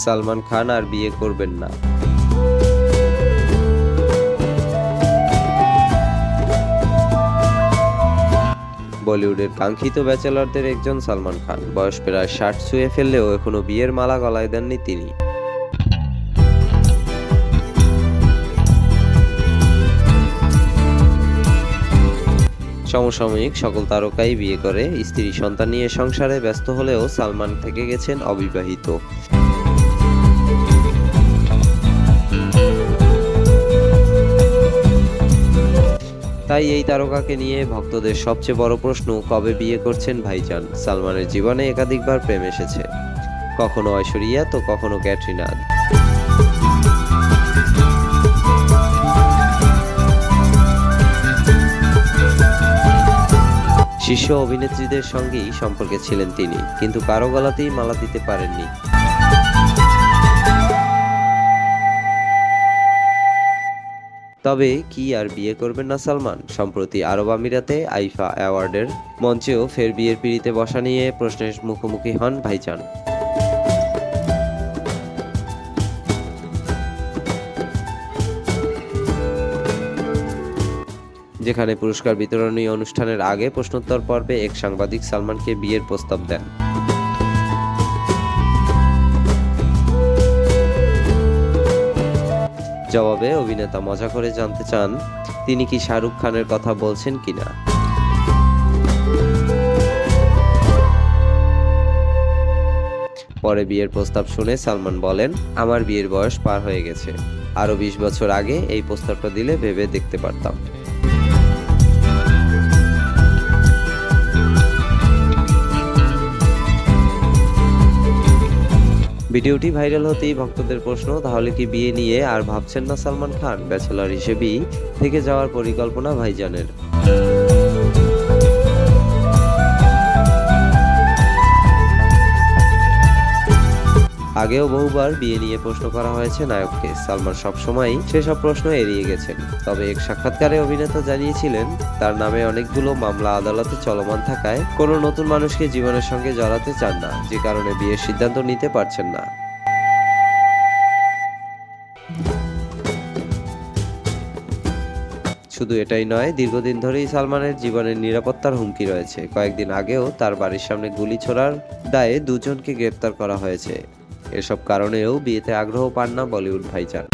সালমান খান আর বিয়ে করবেন না। বলিউডের কাঙ্ক্ষিত ব্যাচেলরদের একজন সালমান খান। বয়স প্রায় 60 ছুঁয়ে ফেললেও এখনো বিয়ের মালা গলায় দেননি তিনি। সমসাময়িক সকল তারকাই বিয়ে করে স্ত্রী সন্তান নিয়ে সংসারে ব্যস্ত হলেও সালমান থেকে গেছেন অবিবাহিত। তাই এই তারকাকে নিয়ে ভক্তদের সবচেয়ে বড় প্রশ্ন, কবে বিয়ে করছেন ভাইজান? সালমানের জীবনে একাধিকবার প্রেম এসেছে, কখনো ঐশ্বরিয়া তো কখনো ক্যাটরিনা। শীর্ষ অভিনেত্রীদের সঙ্গেই সম্পর্কে ছিলেন তিনি, কিন্তু কারো গলাতেই মালা দিতে পারেননি। তবে কি আর বিয়ে করবেন না সালমান? সম্প্রতি আরব আমিরাতে আইফা অ্যাওয়ার্ডের মঞ্চেও ফের বিয়ের পিঁড়িতে বসা নিয়ে প্রশ্নের মুখোমুখি হন ভাইজান। যেখানে পুরস্কার বিতরণী অনুষ্ঠানের আগে প্রশ্নোত্তর পর্বে এক সাংবাদিক সালমানকে বিয়ের প্রস্তাব দেন। জবাবে অভিনেতা মজা করে জানতে চান তিনি কি শাহরুখ খানের কথা বলছেন কিনা। পরে বিয়ের প্রস্তাব শুনে সালমান বলেন, আমার বিয়ের বয়স পার হয়ে গেছে, আরো 20 বছর আগে এই প্রস্তাবটা দিলে ভেবে দেখতে পারতাম। ভিডিওটি ভাইরাল হতেই ভক্তদের প্রশ্ন, তাহলে কি বিয়ে নিয়ে আর ভাবছেন না সালমান খান? ব্যাচেলর হিসেবেই থেকে যাওয়ার পরিকল্পনা ভাইজানের। আগেও বহুবার বিয়ে নিয়ে প্রশ্ন করা হয়েছে নায়ককে। সালমান সবসময়ই সেসব প্রশ্ন এড়িয়ে গেছেন। তবে এক সাক্ষাৎকারে অভিনেতা জানিয়েছিলেন তার নামে অনেকগুলো মামলা আদালতে চলমান থাকায় কোনো নতুন মানুষকে জীবনের সঙ্গে জড়াতে চান না, যে কারণে বিয়ের সিদ্ধান্ত নিতে পারছেন না। শুধু এটাই নয়, দীর্ঘদিন ধরেই সালমানের জীবনের নিরাপত্তার হুমকি রয়েছে। কয়েকদিন আগেও তার বাড়ির সামনে গুলি ছোড়ার দায়ে দুজনকে গ্রেপ্তার করা হয়েছে। এসব কারণেও বিয়েতে আগ্রহ পান না বলিউড ভাইজান।